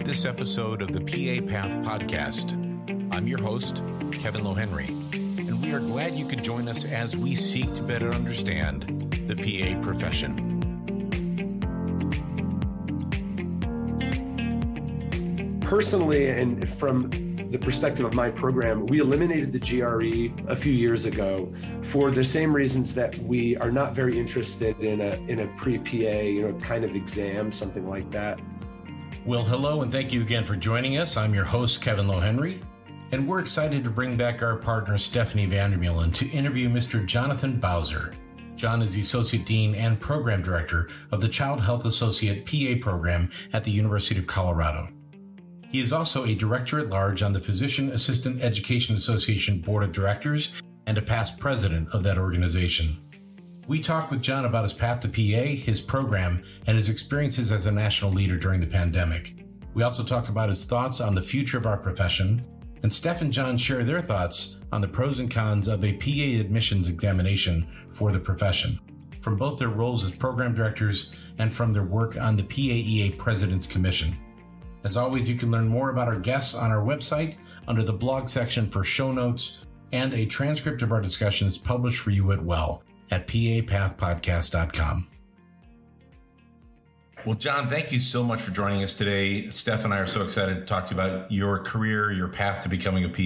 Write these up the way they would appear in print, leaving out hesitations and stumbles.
this episode of the PA Path Podcast. I'm your host, Kevin Lohenry, and we are glad you could join us as we seek to better understand the PA profession. Personally, and from the perspective of my program, we eliminated the GRE a few years ago for the same reasons that we are not very interested in a pre-PA, kind of exam, something like that. Well, hello, and thank you again for joining us. I'm your host, Kevin Lohenry, and we're excited to bring back our partner, Stephanie Vandermeulen, to interview Mr. Jonathan Bowser. John is the Associate Dean and Program Director of the Child Health Associate PA program at the University of Colorado. He is also a Director at Large on the Physician Assistant Education Association Board of Directors and a past president of that organization. We talk with John about his path to PA, his program, and his experiences as a national leader during the pandemic. We also talk about his thoughts on the future of our profession, and Steph and John share their thoughts on the pros and cons of a PA admissions examination for the profession, from both their roles as program directors and from their work on the PAEA President's Commission. As always, you can learn more about our guests on our website under the blog section for show notes, and a transcript of our discussion is published for you at papathpodcast.com. Well, John, thank you so much for joining us today. Steph and I are so excited to talk to you about your career, your path to becoming a PA,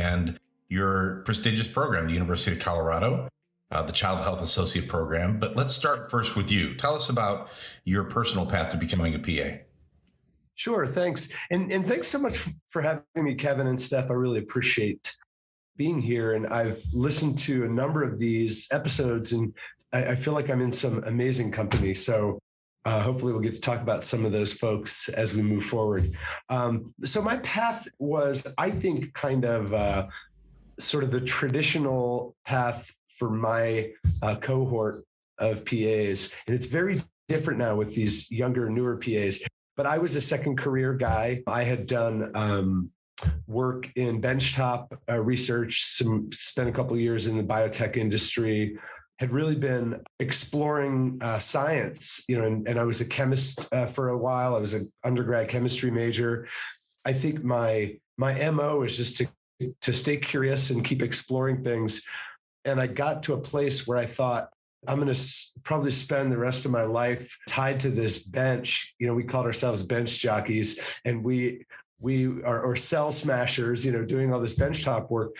and your prestigious program, the University of Colorado, the Child Health Associate program. But let's start first with you. Tell us about your personal path to becoming a PA. Sure, thanks. And thanks so much for having me, Kevin and Steph. I really appreciate being here. And I've listened to a number of these episodes, and I feel like I'm in some amazing company. So hopefully we'll get to talk about some of those folks as we move forward. So my path was, I think, kind of sort of the traditional path for my cohort of PAs. And it's very different now with these younger, newer PAs. But I was a second career guy. I had done work in benchtop research, spent a couple of years in the biotech industry, had really been exploring science, and I was a chemist for a while. I was an undergrad chemistry major. I think my MO is just to stay curious and keep exploring things. And I got to a place where I thought, I'm going to probably spend the rest of my life tied to this bench. We called ourselves bench jockeys, and we are cell smashers, doing all this benchtop work.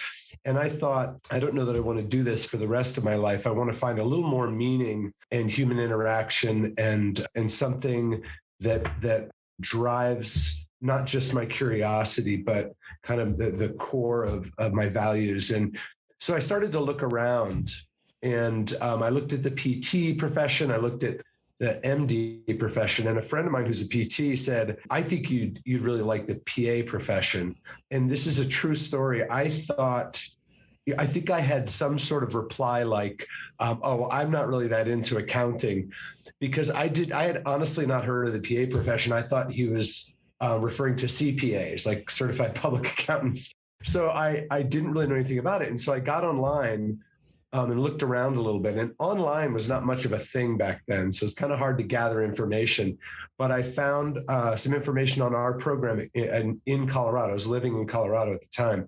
And I thought, I don't know that I want to do this for the rest of my life. I want to find a little more meaning in human interaction and something that drives not just my curiosity, but kind of the core of my values. And so I started to look around. And I looked at the PT profession. I looked at the MD profession. And a friend of mine who's a PT said, I think you'd really like the PA profession. And this is a true story. I think I had some sort of reply like, I'm not really that into accounting, because I had honestly not heard of the PA profession. I thought he was referring to CPAs, like certified public accountants. So I didn't really know anything about it. And so I got online and looked around a little bit, and online was not much of a thing back then. So it's kind of hard to gather information, but I found some information on our program in Colorado. I was living in Colorado at the time.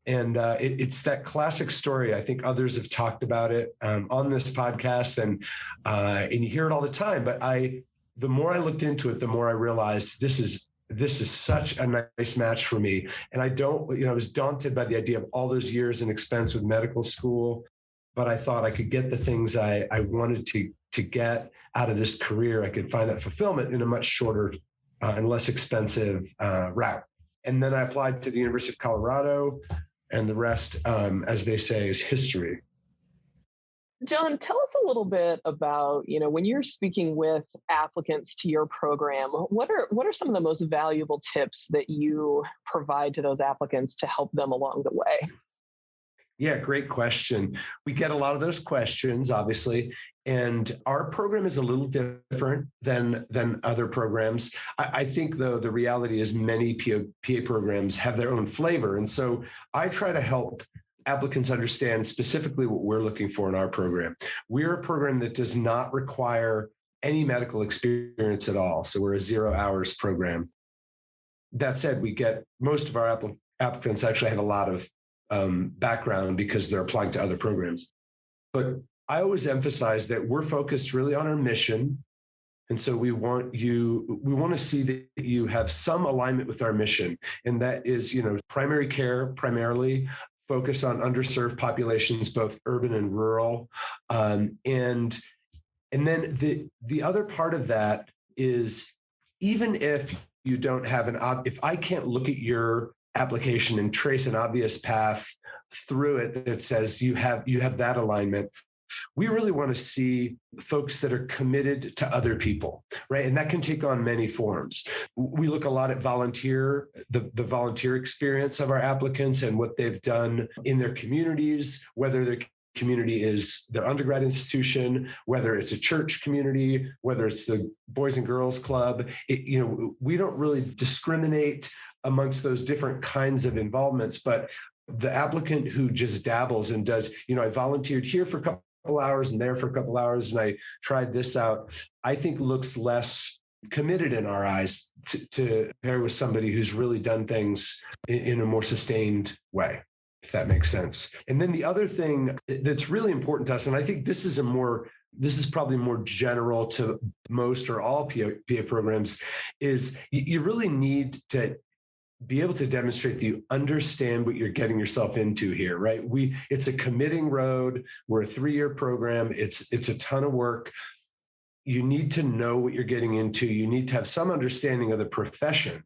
And it's that classic story. I think others have talked about it on this podcast, and you hear it all the time. But the more I looked into it, the more I realized this is such a nice match for me. And I was daunted by the idea of all those years and expense with medical school. But I thought I could get the things I wanted to get out of this career. I could find that fulfillment in a much shorter and less expensive route. And then I applied to the University of Colorado, and the rest, as they say, is history. John, tell us a little bit about, when you're speaking with applicants to your program, what are some of the most valuable tips that you provide to those applicants to help them along the way? Yeah, great question. We get a lot of those questions, obviously, and our program is a little different than other programs. I think, though, the reality is many PA programs have their own flavor. And so I try to help applicants understand specifically what we're looking for in our program. We're a program that does not require any medical experience at all. So we're a 0 hours program. That said, we get most of our applicants actually have a lot of background because they're applying to other programs. But I always emphasize that we're focused really on our mission. And so we want to see that you have some alignment with our mission. And that is, primary care, primarily focus on underserved populations, both urban and rural. And then the other part of that is, even if you don't have if I can't look at your application and trace an obvious path through it that says you have that alignment, we really want to see folks that are committed to other people, right? And that can take on many forms. We look a lot at the volunteer experience of our applicants and what they've done in their communities, whether their community is their undergrad institution, whether it's a church community, whether it's the Boys and Girls Club. We don't really discriminate amongst those different kinds of involvements, but the applicant who just dabbles and does, I volunteered here for a couple hours and there for a couple hours, and I tried this out, I think looks less committed in our eyes to pair with somebody who's really done things in a more sustained way, if that makes sense. And then the other thing that's really important to us, and I think this is probably more general to most or all PA programs, is you really need to be able to demonstrate that you understand what you're getting yourself into here, right? It's a committing road. We're a 3-year program. It's a ton of work. You need to know what you're getting into. You need to have some understanding of the profession.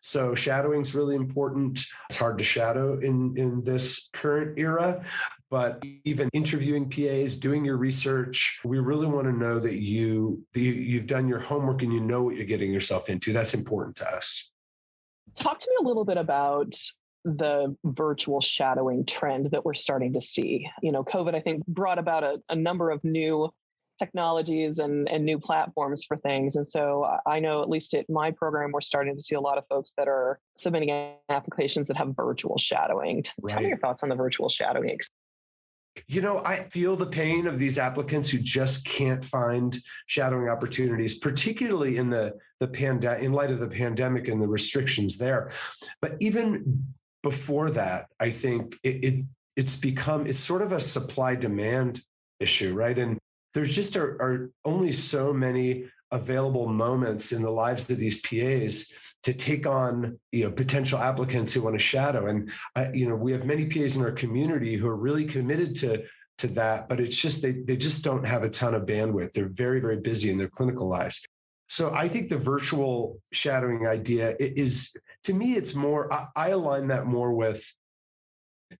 So shadowing is really important. It's hard to shadow in this current era, but even interviewing PAs, doing your research, we really want to know that you've done your homework and you know what you're getting yourself into. That's important to us. Talk to me a little bit about the virtual shadowing trend that we're starting to see. COVID, I think, brought about a number of new technologies and new platforms for things. And so I know, at least at my program, we're starting to see a lot of folks that are submitting applications that have virtual shadowing. Right. Tell me your thoughts on the virtual shadowing. I feel the pain of these applicants who just can't find shadowing opportunities, particularly in in light of the pandemic and the restrictions there. But even before that, I think it's sort of a supply-demand issue, right? And there's just are only so many available moments in the lives of these PAs to take on, potential applicants who want to shadow. And, we have many PAs in our community who are really committed to that, but it's just, they just don't have a ton of bandwidth. They're very, very busy in their clinical lives. So I think the virtual shadowing idea is, to me, it's more, I align that more with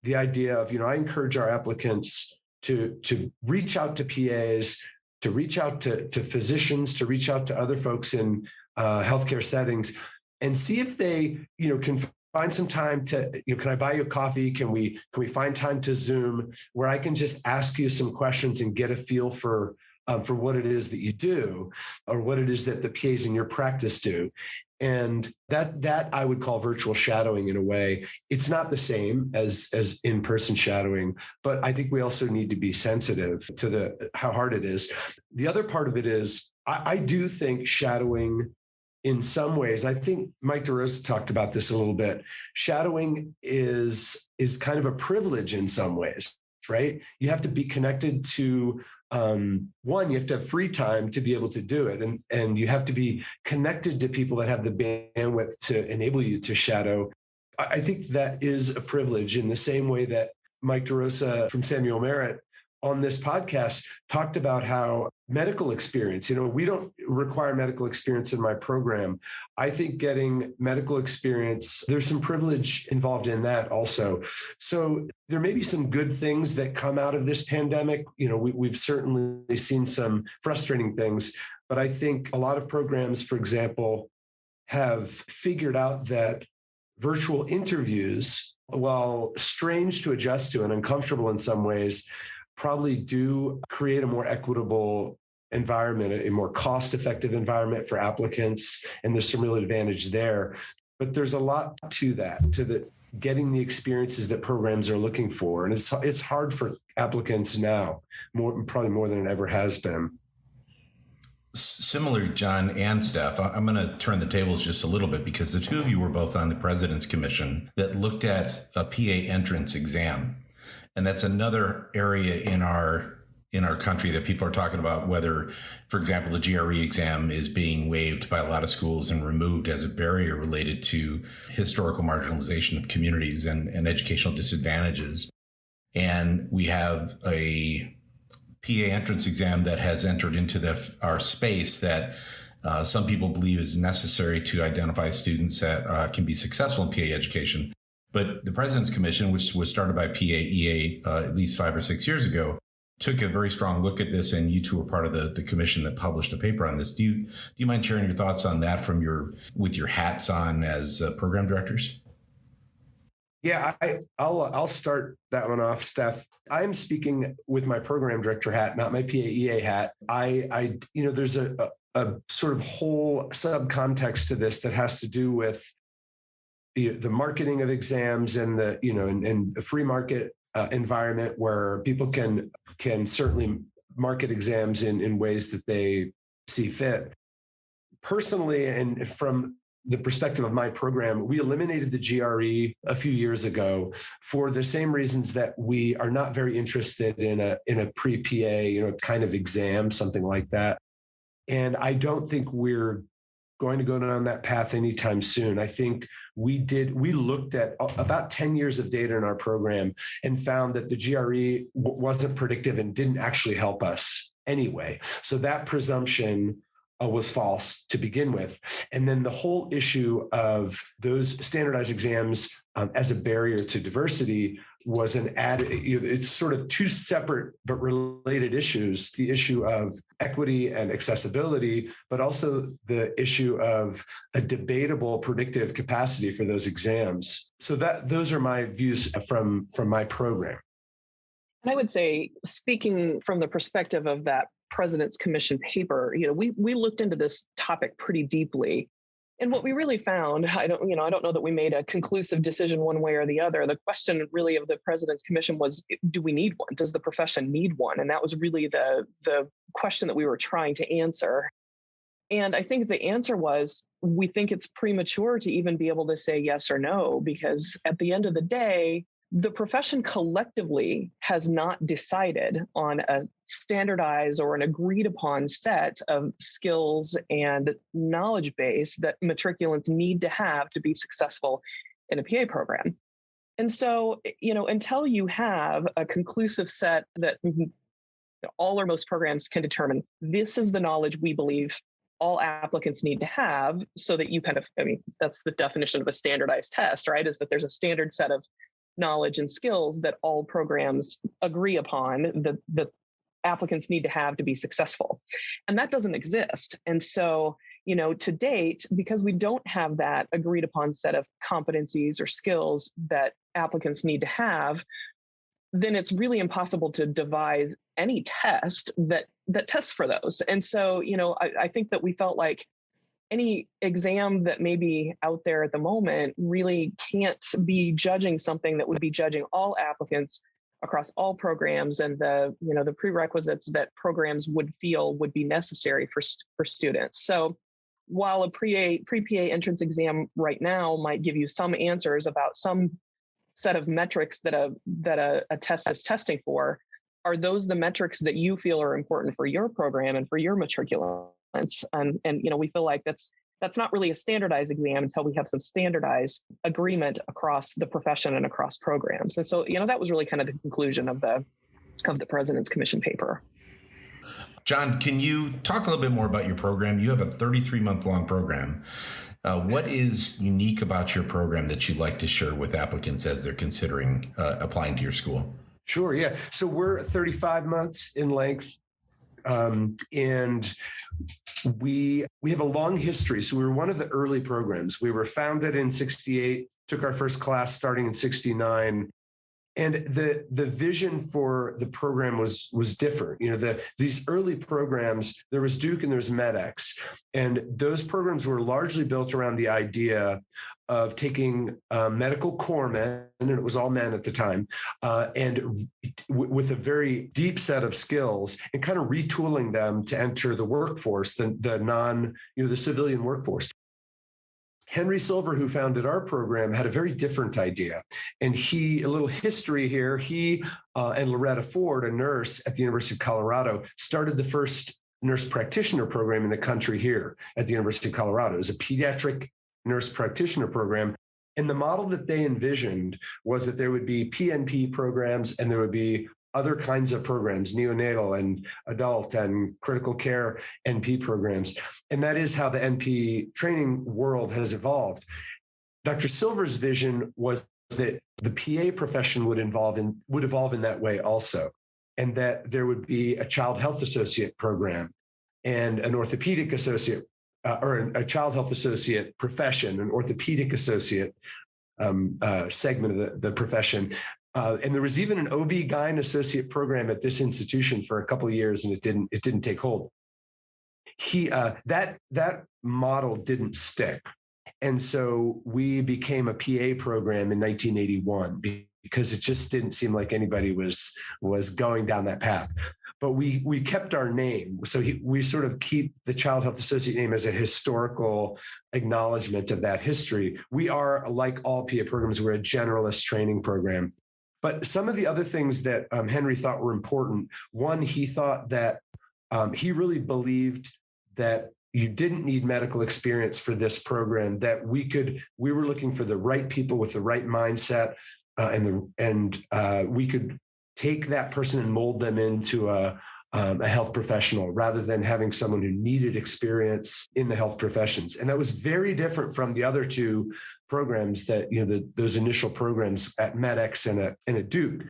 the idea of, I encourage our applicants to reach out to PAs, to reach out to physicians, to reach out to other folks in healthcare settings, and see if they, can find some time to, can I buy you a coffee? Can we find time to Zoom where I can just ask you some questions and get a feel for what it is that you do, or what it is that the PAs in your practice do. And that I would call virtual shadowing in a way. It's not the same as in-person shadowing, but I think we also need to be sensitive to how hard it is. The other part of it is, I do think shadowing, in some ways, I think Mike DeRosa talked about this a little bit. Shadowing is kind of a privilege in some ways, right? You have to be connected to, one, you have to have free time to be able to do it. And you have to be connected to people that have the bandwidth to enable you to shadow. I think that is a privilege, in the same way that Mike DeRosa from Samuel Merritt on this podcast talked about how medical experience, we don't require medical experience in my program. I think getting medical experience, there's some privilege involved in that also. So there may be some good things that come out of this pandemic. We've certainly seen some frustrating things, but I think a lot of programs, for example, have figured out that virtual interviews, while strange to adjust to and uncomfortable in some ways, probably do create a more equitable environment, a more cost-effective environment for applicants. And there's some real advantage there. But there's a lot to that, to the getting the experiences that programs are looking for. And it's hard for applicants now, probably more than it ever has been. Similar, John and Steph, I'm going to turn the tables just a little bit because the two of you were both on the President's Commission that looked at a PA entrance exam. And that's another area in our country that people are talking about, whether, for example, the GRE exam is being waived by a lot of schools and removed as a barrier related to historical marginalization of communities and educational disadvantages. And we have a PA entrance exam that has entered into our space that some people believe is necessary to identify students that can be successful in PA education. But the President's Commission, which was started by PAEA at least 5 or 6 years ago, took a very strong look at this, and you two were part of the commission that published a paper on this. Do you mind sharing your thoughts on that with your hats on as program directors? Yeah, I'll start that one off, Steph. I'm speaking with my program director hat, not my PAEA hat. There's a sort of whole subcontext to this that has to do with the marketing of exams and the free market environment where people can certainly market exams in ways that they see fit. Personally, and from the perspective of my program, we eliminated the GRE a few years ago for the same reasons that we are not very interested in a pre-PA, kind of exam, something like that. And I don't think we're going to go down that path anytime soon. I think we looked at about 10 years of data in our program and found that the GRE wasn't predictive and didn't actually help us anyway. So that presumption was false to begin with. And then the whole issue of those standardized exams as a barrier to diversity was an added, it's sort of two separate but related issues, the issue of equity and accessibility, but also the issue of a debatable predictive capacity for those exams. So those are my views from my program. And I would say, speaking from the perspective of that President's Commission paper, we looked into this topic pretty deeply. And what we really found, I don't know that we made a conclusive decision one way or the other. The question really of the President's Commission was, do we need one? Does the profession need one? And that was really the question that we were trying to answer. And I think the answer was, we think it's premature to even be able to say yes or no, because at the end of the day, the profession collectively has not decided on a standardized or an agreed upon set of skills and knowledge base that matriculants need to have to be successful in a PA program. And so, until you have a conclusive set that all or most programs can determine, this is the knowledge we believe all applicants need to have, so that you that's the definition of a standardized test, right? Is that there's a standard set of knowledge and skills that all programs agree upon that applicants need to have to be successful. And that doesn't exist. And so, to date, because we don't have that agreed upon set of competencies or skills that applicants need to have, then it's really impossible to devise any test that tests for those. And so, I think that we felt like any exam that may be out there at the moment really can't be judging something that would be judging all applicants across all programs and the prerequisites that programs would feel would be necessary for students. So while a pre-PA entrance exam right now might give you some answers about some set of metrics that a test is testing for, are those the metrics that you feel are important for your program and for your matriculants? And we feel like that's not really a standardized exam until we have some standardized agreement across the profession and across programs. And so, that was really kind of the conclusion of the President's Commission paper. John, can you talk a little bit more about your program? You have a 33-month-long program. What is unique about your program that you'd like to share with applicants as they're considering applying to your school? Sure, yeah. So we're 35 months in length. And we have a long history. So we were one of the early programs. We were founded in 1968, took our first class starting in 1969. And the vision for the program was different. These early programs, there was Duke and there was MEDEX, and those programs were largely built around the idea of taking medical corpsmen, and it was all men at the time, and with a very deep set of skills, and kind of retooling them to enter the workforce, the civilian workforce. Henry Silver, who founded our program, had a very different idea. And a little history here, he and Loretta Ford, a nurse at the University of Colorado, started the first nurse practitioner program in the country here at the University of Colorado. It was a pediatric nurse practitioner program. And the model that they envisioned was that there would be PNP programs and there would be other kinds of programs, neonatal and adult and critical care NP programs. And that is how the NP training world has evolved. Dr. Silver's vision was that the PA profession would evolve in that way also, and that there would be a child health associate program and an orthopedic associate, or a child health associate profession, an orthopedic associate segment of the profession. And there was even an OB-GYN associate program at this institution for a couple of years, and it didn't take hold. That model didn't stick. And so we became a PA program in 1981 because it just didn't seem like anybody was going down that path. But we kept our name. So we sort of keep the Child Health Associate name as a historical acknowledgement of that history. We are, like all PA programs, we're a generalist training program. But some of the other things that Henry thought were important, one, he thought that he really believed that you didn't need medical experience for this program, that we were looking for the right people with the right mindset, and we could take that person and mold them into a health professional rather than having someone who needed experience in the health professions. And that was very different from the other two programs that, those initial programs at MEDEX and at Duke.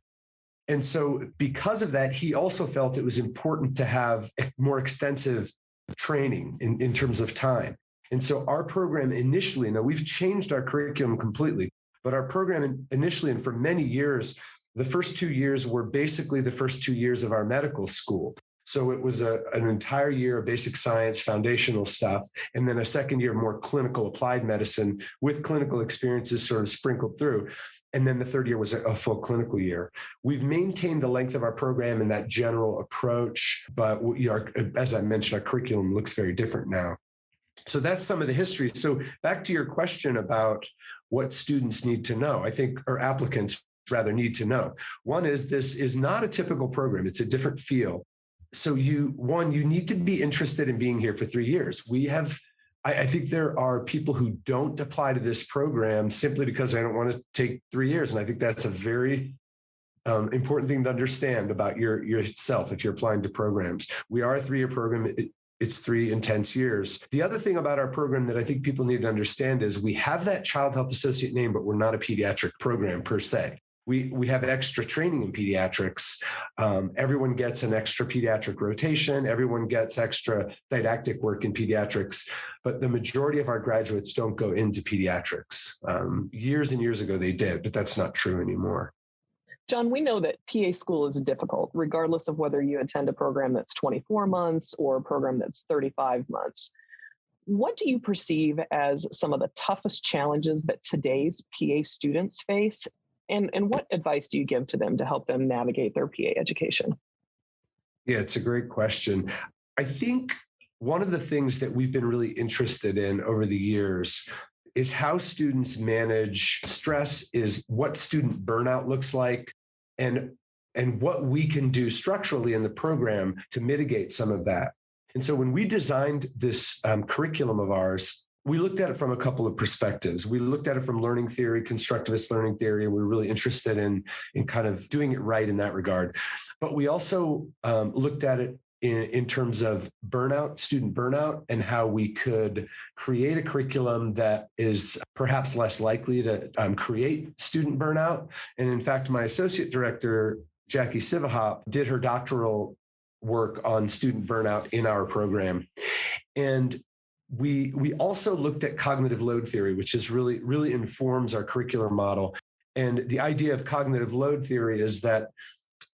And so because of that, he also felt it was important to have more extensive training in terms of time. And so our program initially, now we've changed our curriculum completely, but our program initially, and for many years, the first 2 years were basically the first 2 years of our medical school. So it was an entire year of basic science, foundational stuff, and then a second year of more clinical applied medicine with clinical experiences sort of sprinkled through. And then the third year was a full clinical year. We've maintained the length of our program and that general approach, but as I mentioned, our curriculum looks very different now. So that's some of the history. So back to your question about what students need to know, I think, or applicants rather need to know. One is this is not a typical program. It's a different feel. So you need to be interested in being here for 3 years. I think there are people who don't apply to this program simply because they don't want to take 3 years. And I think that's a very important thing to understand about yourself if you're applying to programs. We are a 3-year program. It's 3 intense years. The other thing about our program that I think people need to understand is we have that child health associate name, but we're not a pediatric program per se. We have extra training in pediatrics. Everyone gets an extra pediatric rotation. Everyone gets extra didactic work in pediatrics, but the majority of our graduates don't go into pediatrics. Years and years ago they did, but that's not true anymore. John, we know that PA school is difficult, regardless of whether you attend a program that's 24 months or a program that's 35 months. What do you perceive as some of the toughest challenges that today's PA students face? And what advice do you give to them to help them navigate their PA education? Yeah, it's a great question. I think one of the things that we've been really interested in over the years is how students manage stress, is what student burnout looks like, and what we can do structurally in the program to mitigate some of that. And so when we designed this curriculum of ours, we looked at it from a couple of perspectives. We looked at it from learning theory, constructivist learning theory, and we were really interested in kind of doing it right in that regard. But we also looked at it in terms of burnout, student burnout, and how we could create a curriculum that is perhaps less likely to create student burnout. And in fact, my associate director, Jackie Sivahop, did her doctoral work on student burnout in our program. And we also looked at cognitive load theory, which is really informs our curricular model. And the idea of cognitive load theory is that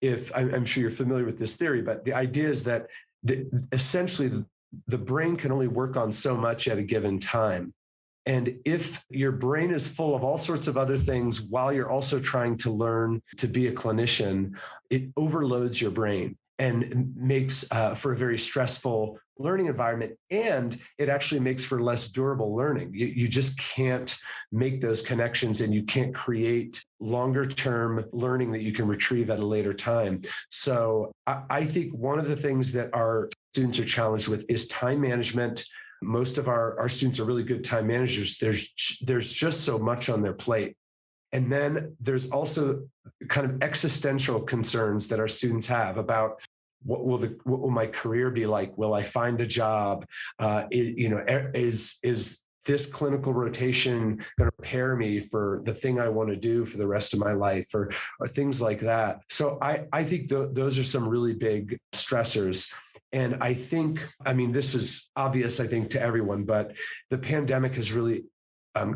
if I'm sure you're familiar with this theory, but the idea is that essentially the brain can only work on so much at a given time. And if your brain is full of all sorts of other things while you're also trying to learn to be a clinician, it overloads your brain and makes for a very stressful learning environment. And it actually makes for less durable learning. You just can't make those connections, and you can't create longer term learning that you can retrieve at a later time. So I think one of the things that our students are challenged with is time management. Most of our students are really good time managers. There's just so much on their plate. And then there's also kind of existential concerns that our students have about what will my career be like? Will I find a job? Is this clinical rotation going to prepare me for the thing I want to do for the rest of my life, or things like that? So I think those are some really big stressors. And I think, this is obvious, I think, to everyone, but the pandemic has really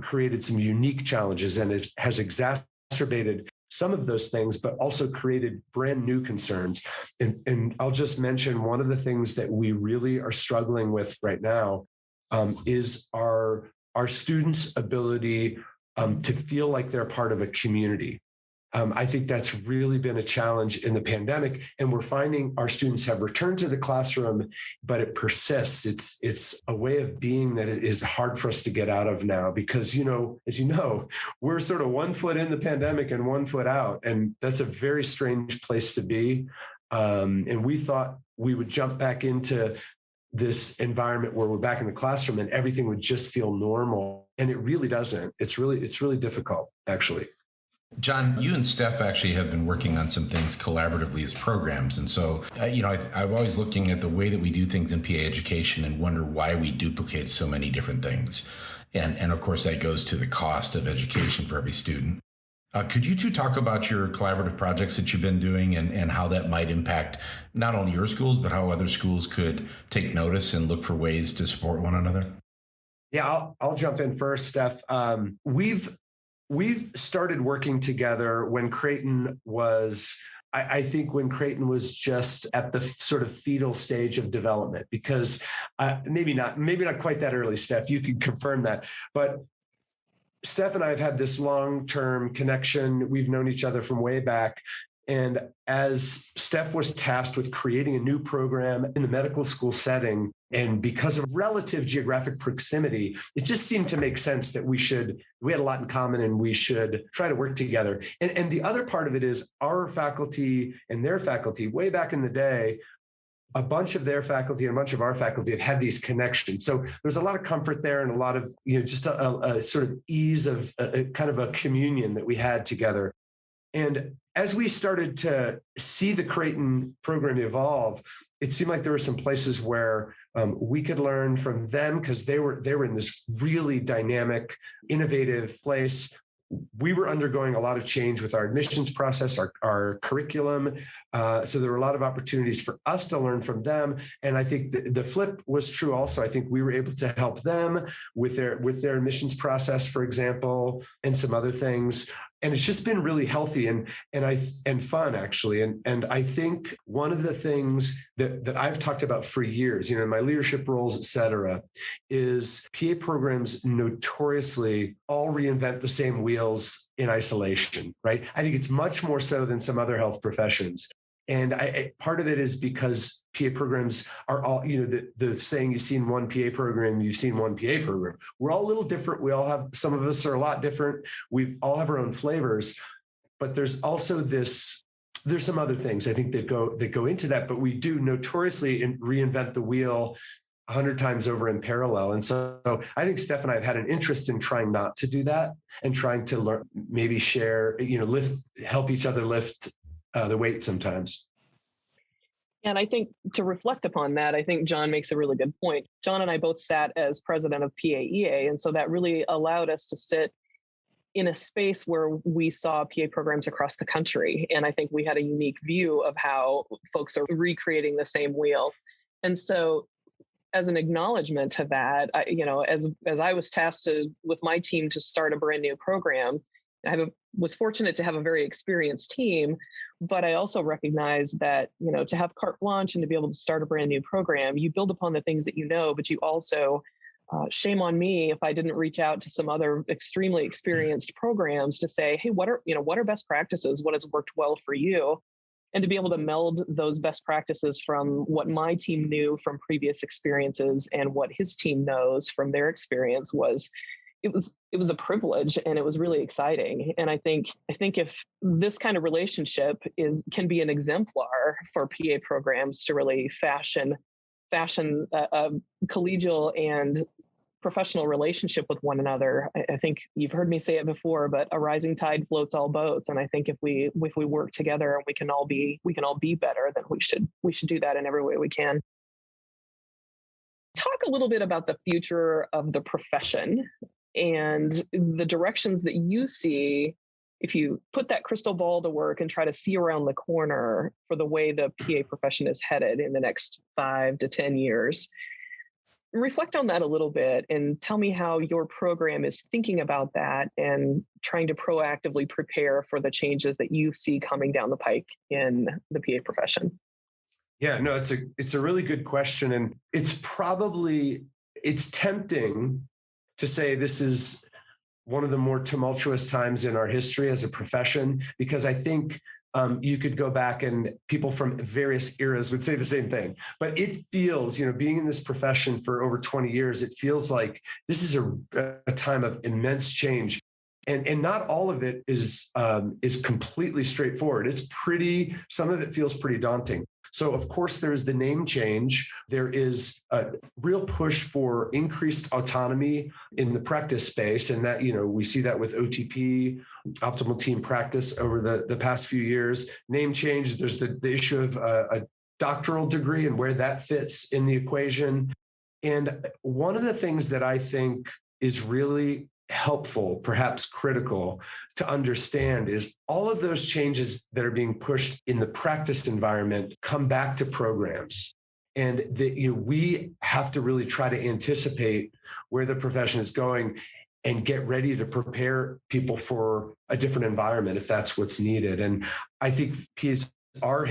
created some unique challenges, and it has exacerbated some of those things, but also created brand new concerns. And I'll just mention one of the things that we really are struggling with right now is our students' ability to feel like they're part of a community. I think that's really been a challenge in the pandemic, and we're finding our students have returned to the classroom, but it persists. It's a way of being that it is hard for us to get out of now, because, as you know, we're sort of 1 foot in the pandemic and 1 foot out, and that's a very strange place to be. And we thought we would jump back into this environment where we're back in the classroom and everything would just feel normal, and it really doesn't. It's really difficult, actually. John, you and Steph actually have been working on some things collaboratively as programs. And so, I'm always looking at the way that we do things in PA education and wonder why we duplicate so many different things. And of course, that goes to the cost of education for every student. Could you two talk about your collaborative projects that you've been doing and how that might impact not only your schools, but how other schools could take notice and look for ways to support one another? Yeah, I'll jump in first, Steph. We've started working together when Creighton was, I think when Creighton was just at the sort of fetal stage of development, because maybe not quite that early, Steph, you can confirm that. But Steph and I have had this long-term connection. We've known each other from way back. And as Steph was tasked with creating a new program in the medical school setting, and because of relative geographic proximity, it just seemed to make sense that we had a lot in common and we should try to work together. And the other part of it is our faculty and their faculty, way back in the day, a bunch of their faculty and a bunch of our faculty have had these connections. So there's a lot of comfort there and a lot of, just a sort of ease of kind of a communion that we had together. And as we started to see the Creighton program evolve, it seemed like there were some places where we could learn from them, because they were in this really dynamic, innovative place. We were undergoing a lot of change with our admissions process, our curriculum. So there were a lot of opportunities for us to learn from them. And I think the flip was true also. I think we were able to help them with their admissions process, for example, and some other things. And it's just been really healthy and fun, actually. And I think one of the things that I've talked about for years, in my leadership roles, et cetera, is PA programs notoriously all reinvent the same wheels in isolation, right? I think it's much more so than some other health professions. And part of it is because PA programs are all, the saying, you've seen one PA program, you've seen one PA program. We're all a little different. We all have, some of us are a lot different. We all have our own flavors, but there's also there's some other things I think that go into that, but we do notoriously reinvent the wheel 100 times over in parallel. And so I think Steph and I have had an interest in trying not to do that and trying to learn, maybe share, help each other lift the weight sometimes. And I think to reflect upon that, I think John makes a really good point. John and I both sat as president of PAEA. And so that really allowed us to sit in a space where we saw PA programs across the country. And I think we had a unique view of how folks are recreating the same wheel. And so as an acknowledgement to that, as I was tasked with my team to start a brand new program, was fortunate to have a very experienced team, but I also recognize that, to have carte blanche and to be able to start a brand new program, you build upon the things that you know, but you also, shame on me if I didn't reach out to some other extremely experienced programs to say, hey, what are best practices? What has worked well for you? And to be able to meld those best practices from what my team knew from previous experiences and what his team knows from their experience it was a privilege, and it was really exciting. And I think if this kind of relationship can be an exemplar for PA programs to really fashion a collegial and professional relationship with one another. I think you've heard me say it before, but a rising tide floats all boats. And I think if we work together and we can all be better, then we should do that in every way we can. Talk a little bit about the future of the profession and the directions that you see if you put that crystal ball to work and try to see around the corner for the way the PA profession is headed in the next 5 to 10 years. Reflect on that a little bit and tell me how your program is thinking about that and trying to proactively prepare for the changes that you see coming down the pike in the PA profession. Yeah, no, it's a really good question. And it's tempting to say this is one of the more tumultuous times in our history as a profession, because I think you could go back and people from various eras would say the same thing. But it feels, being in this profession for over 20 years, it feels like this is a time of immense change. And not all of it is completely straightforward. Some of it feels pretty daunting. So of course, there's the name change. There is a real push for increased autonomy in the practice space. And that, we see that with OTP, optimal team practice, over the past few years. Name change, there's the issue of a doctoral degree and where that fits in the equation. And one of the things that I think is really helpful, perhaps critical to understand, is all of those changes that are being pushed in the practice environment come back to programs. And we have to really try to anticipate where the profession is going and get ready to prepare people for a different environment if that's what's needed. And I think PAs are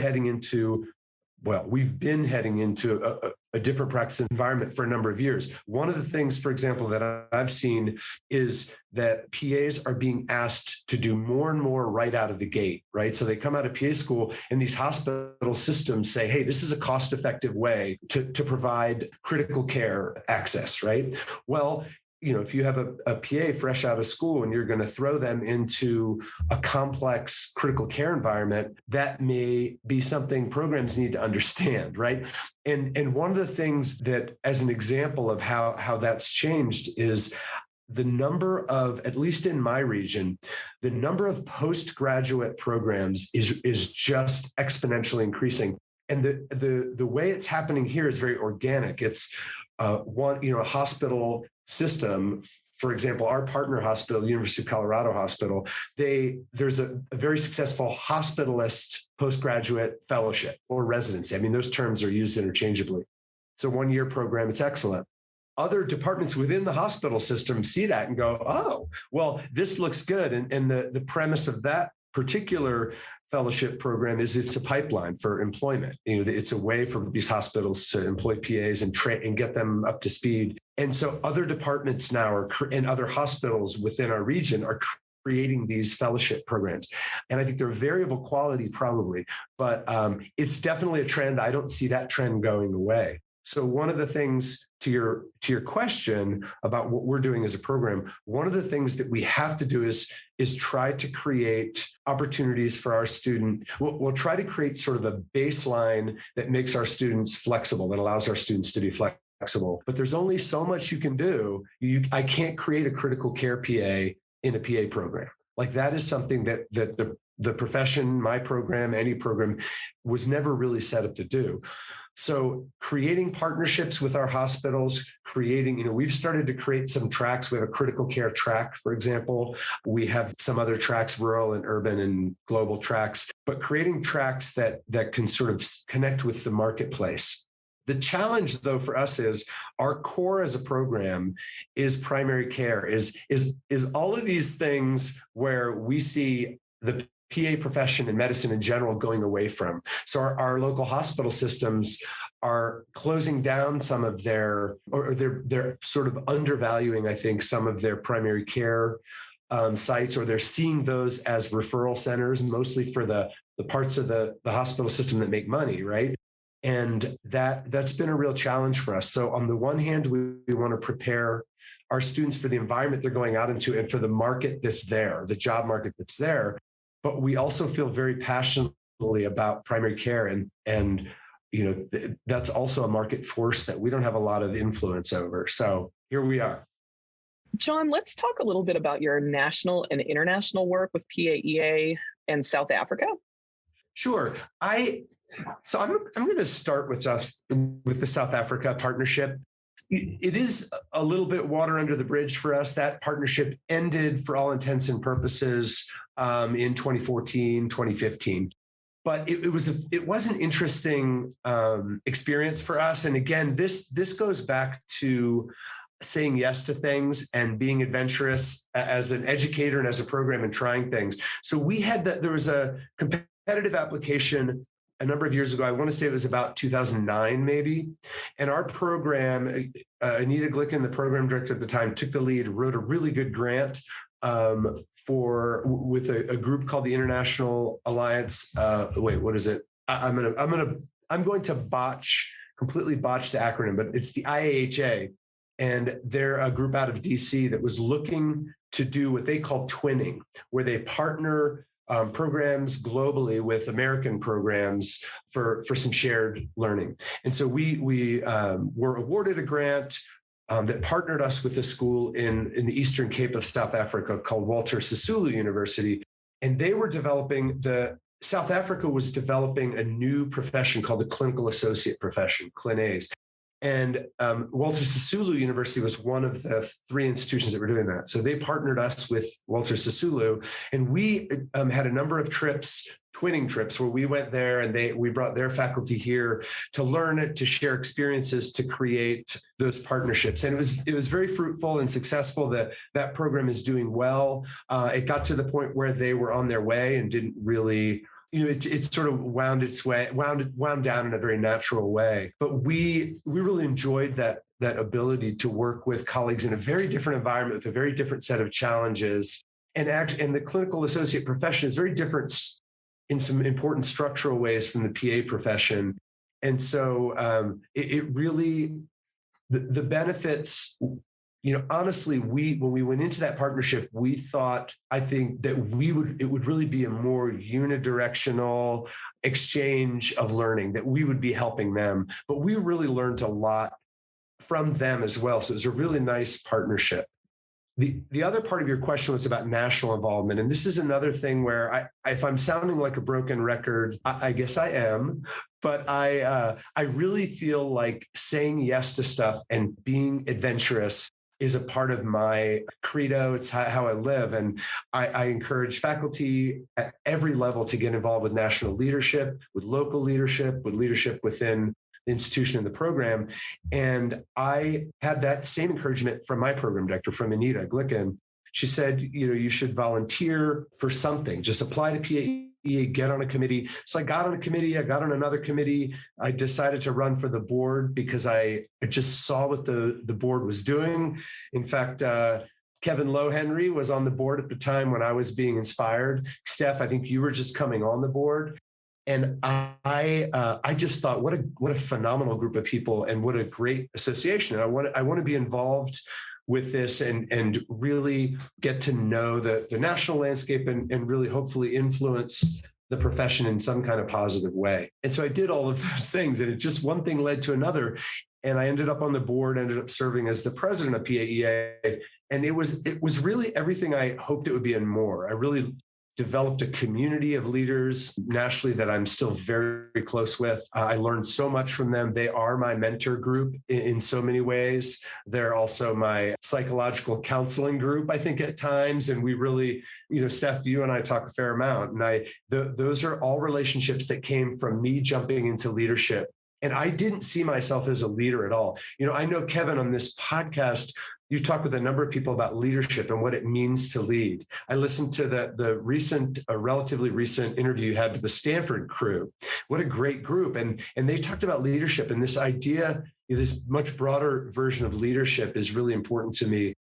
we've been heading into a different practice environment for a number of years. One of the things, for example, that I've seen is that PAs are being asked to do more and more right out of the gate, right? So they come out of PA school and these hospital systems say, hey, this is a cost-effective way to provide critical care access, right? Well, if you have a PA fresh out of school and you're going to throw them into a complex critical care environment, that may be something programs need to understand, right? And one of the things that, as an example of how that's changed, is the number of, at least in my region, the number of postgraduate programs is just exponentially increasing. And the way it's happening here is very organic. It's a hospital system. For example, our partner hospital, University of Colorado Hospital, there's a very successful hospitalist postgraduate fellowship or residency. I mean, those terms are used interchangeably. It's a 1-year program. It's excellent. Other departments within the hospital system see that and go, oh, well, this looks good. And the premise of that particular fellowship program is it's a pipeline for employment. It's a way for these hospitals to employ PAs and get them up to speed. And so other departments now and other hospitals within our region are creating these fellowship programs. And I think they're variable quality probably, but it's definitely a trend. I don't see that trend going away. So one of the things, to your question about what we're doing as a program, one of the things that we have to do is try to create opportunities for our student. We'll try to create sort of a baseline that makes our students flexible, that allows our students to be flexible. But there's only so much you can do. I can't create a critical care PA in a PA program. Like that is something that the profession, my program, any program, was never really set up to do. So creating partnerships with our hospitals, we've started to create some tracks. We have a critical care track, for example. We have some other tracks, rural and urban and global tracks, but creating tracks that can sort of connect with the marketplace. The challenge, though, for us is our core as a program is primary care, is all of these things where we see the PA profession and medicine in general going away from. So our local hospital systems are closing down some of their, or they're sort of undervaluing, I think, some of their primary care sites, or they're seeing those as referral centers, mostly for the parts of the hospital system that make money, right? And that's been a real challenge for us. So on the one hand, we want to prepare our students for the environment they're going out into and for the market that's there, the job market that's there. But we also feel very passionately about primary care, and that's also a market force that we don't have a lot of influence over. So here we are. John, let's talk a little bit about your national and international work with PAEA and South Africa. Sure. I'm going to start with the South Africa partnership. It is a little bit water under the bridge for us. That partnership ended for all intents and purposes in 2014, 2015. But it was an interesting experience for us. And again, this goes back to saying yes to things and being adventurous as an educator and as a program and trying things. So there was a competitive application a number of years ago. I want to say it was about 2009, maybe. And our program, Anita Glicken, the program director at the time, took the lead, wrote a really good grant with a group called the International Alliance. What is it? I'm going to completely botch the acronym, but it's the IAHA. And they're a group out of DC that was looking to do what they call twinning, where they partner programs globally with American programs for some shared learning. And so we were awarded a grant that partnered us with a school in the Eastern Cape of South Africa called Walter Sisulu University. And South Africa was developing a new profession called the clinical associate profession, ClinAs. And Walter Sisulu University was one of the 3 institutions that were doing that. So they partnered us with Walter Sisulu, and we had a number of twinning trips, where we went there and we brought their faculty here to learn it, to share experiences, to create those partnerships. And it was very fruitful and successful. That program is doing well. It got to the point where they were on their way and didn't really, it sort of wound down in a very natural way. But we really enjoyed that ability to work with colleagues in a very different environment with a very different set of challenges. And the clinical associate profession is very different in some important structural ways from the PA profession. And so it really, the benefits, honestly, when we went into that partnership, we thought, I think that it would really be a more unidirectional exchange of learning, that we would be helping them, but we really learned a lot from them as well. So it was a really nice partnership. The other part of your question was about national involvement. And this is another thing where if I'm sounding like a broken record, I guess I am, but I really feel like saying yes to stuff and being adventurous is a part of my credo. It's how I live. And I encourage faculty at every level to get involved with national leadership, with local leadership, with leadership within the institution and the program. And I had that same encouragement from my program director, from Anita Glicken. She said, you should volunteer for something, just apply to PAEA, get on a committee. So I got on a committee, I got on another committee. I decided to run for the board because I just saw what the board was doing. In fact, Kevin Lowe Henry was on the board at the time when I was being inspired. Steph, I think you were just coming on the board. And I just thought, what a phenomenal group of people and what a great association. And I want to be involved with this and really get to know the national landscape and really hopefully influence the profession in some kind of positive way. And so I did all of those things, and it just one thing led to another. And I ended up on the board, ended up serving as the president of PAEA. And it was really everything I hoped it would be and more. I really developed a community of leaders nationally that I'm still very close with. I learned so much from them. They are my mentor group in so many ways. They're also my psychological counseling group, I think, at times. And we really, Steph, you and I talk a fair amount. And those are all relationships that came from me jumping into leadership And I didn't see myself as a leader at all. I know, Kevin, on this podcast, you talk with a number of people about leadership and what it means to lead. I listened to the relatively recent interview you had with the Stanford crew. What a great group. And they talked about leadership, and this idea, this much broader version of leadership is really important to me.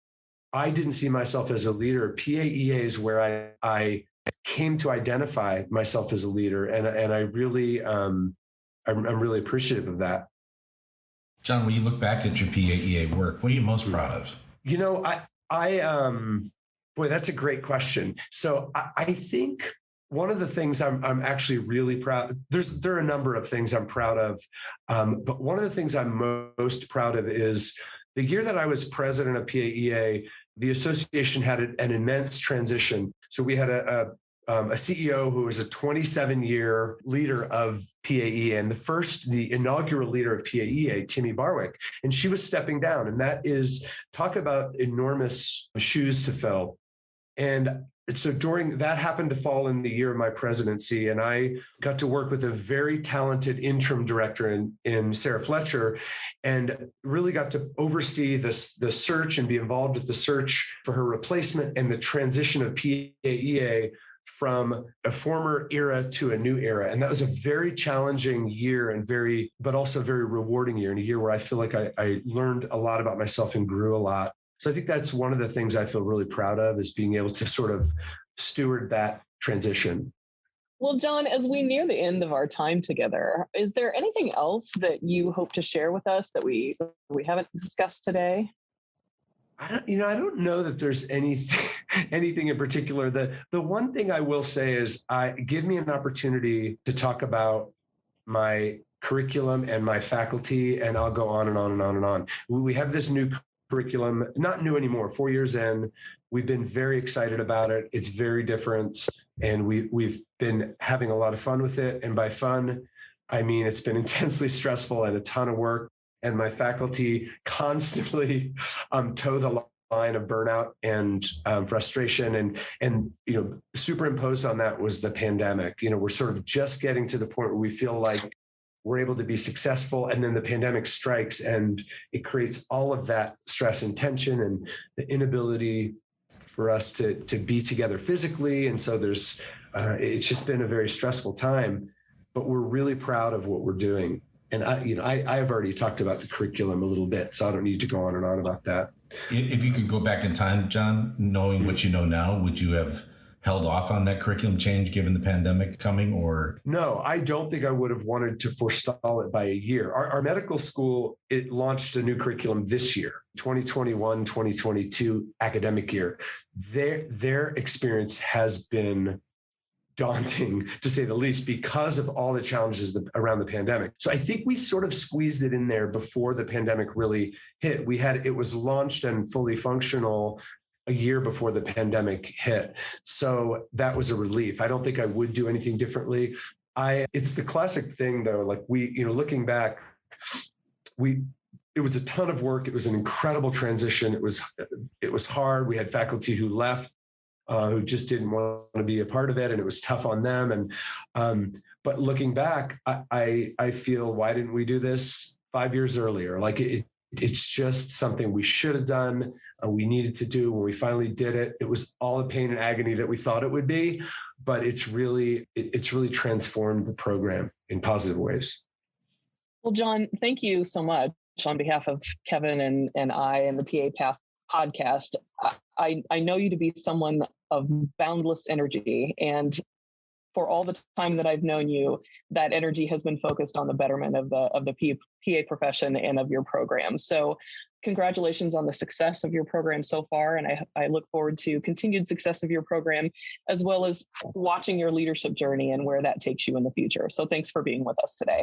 I didn't see myself as a leader. PAEA is where I came to identify myself as a leader. And I really, I'm really appreciative of that. John, when you look back at your PAEA work, what are you most proud of? Boy, that's a great question. So I think one of the things I'm actually really proud, there are a number of things I'm proud of. But one of the things I'm most proud of is the year that I was president of PAEA, the association had an immense transition. So we had a CEO who was a 27-year leader of PAEA, and the inaugural leader of PAEA, Timmy Barwick, and she was stepping down. And that is, talk about enormous shoes to fill. And so that happened to fall in the year of my presidency, and I got to work with a very talented interim director in Sarah Fletcher, and really got to oversee the search and be involved with the search for her replacement and the transition of PAEA from a former era to a new era. And that was a very challenging year but also very rewarding year, and a year where I feel like I learned a lot about myself and grew a lot. So I think that's one of the things I feel really proud of, is being able to sort of steward that transition. Well, John, as we near the end of our time together, is there anything else that you hope to share with us that we haven't discussed today? I don't know that there's anything in particular. The one thing I will say is, give me an opportunity to talk about my curriculum and my faculty, and I'll go on and on and on and on. We have this new curriculum, not new anymore, 4 years in. We've been very excited about it. It's very different, and we've been having a lot of fun with it. And by fun, I mean it's been intensely stressful and a ton of work. And my faculty constantly toe the line of burnout and frustration, and superimposed on that was the pandemic. We're sort of just getting to the point where we feel like we're able to be successful, and then the pandemic strikes, and it creates all of that stress and tension and the inability for us to be together physically. And so it's just been a very stressful time, but we're really proud of what we're doing. And I've already talked about the curriculum a little bit, so I don't need to go on and on about that. If you could go back in time, John, knowing what you know now, would you have held off on that curriculum change given the pandemic coming, or? No, I don't think I would have wanted to forestall it by a year. Our medical school, it launched a new curriculum this year, 2021, 2022 academic year. Their experience has been daunting, to say the least, because of all the challenges around the pandemic. So I think we sort of squeezed it in there before the pandemic really hit. It was launched and fully functional a year before the pandemic hit. So that was a relief. I don't think I would do anything differently. It's the classic thing though, like looking back, it was a ton of work. It was an incredible transition. It was hard. We had faculty who left, who just didn't want to be a part of it, and it was tough on them. But looking back, I feel, why didn't we do this 5 years earlier? Like it's just something we should have done. We needed to do. When we finally did it, it was all the pain and agony that we thought it would be, but it's really transformed the program in positive ways. Well, John, thank you so much on behalf of Kevin and I and the PA Path podcast. I know you to be someone of boundless energy, and for all the time that I've known you, that energy has been focused on the betterment of the PA profession and of your program. So congratulations on the success of your program so far. And I look forward to continued success of your program, as well as watching your leadership journey and where that takes you in the future. So thanks for being with us today.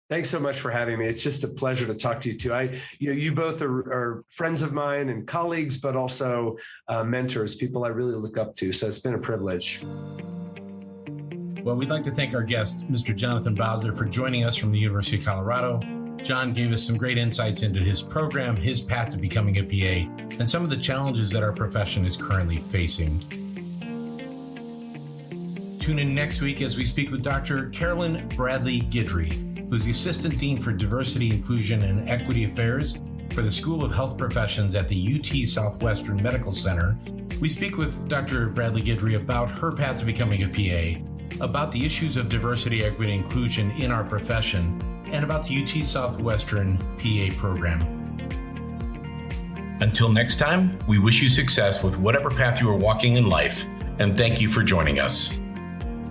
Thanks so much for having me. It's just a pleasure to talk to you too. You both are friends of mine and colleagues, but also mentors, people I really look up to. So it's been a privilege. Well, we'd like to thank our guest, Mr. Jonathan Bowser, for joining us from the University of Colorado. John gave us some great insights into his program, his path to becoming a PA, and some of the challenges that our profession is currently facing. Tune in next week as we speak with Dr. Carolyn Bradley Guidry. who's the Assistant Dean for Diversity, Inclusion, and Equity Affairs for the School of Health Professions at the UT Southwestern Medical Center. We speak with Dr. Bradley Guidry about her path to becoming a PA, about the issues of diversity, equity, and inclusion in our profession, and about the UT Southwestern PA program. Until next time, we wish you success with whatever path you are walking in life, and thank you for joining us.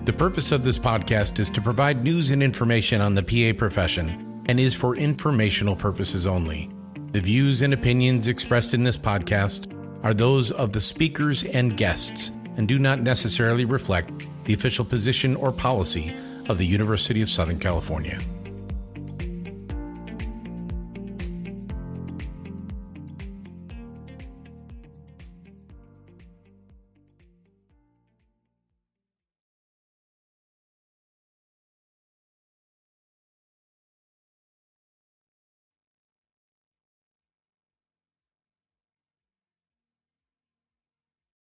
The purpose of this podcast is to provide news and information on the PA profession and is for informational purposes only. The views and opinions expressed in this podcast are those of the speakers and guests and do not necessarily reflect the official position or policy of the University of Southern California.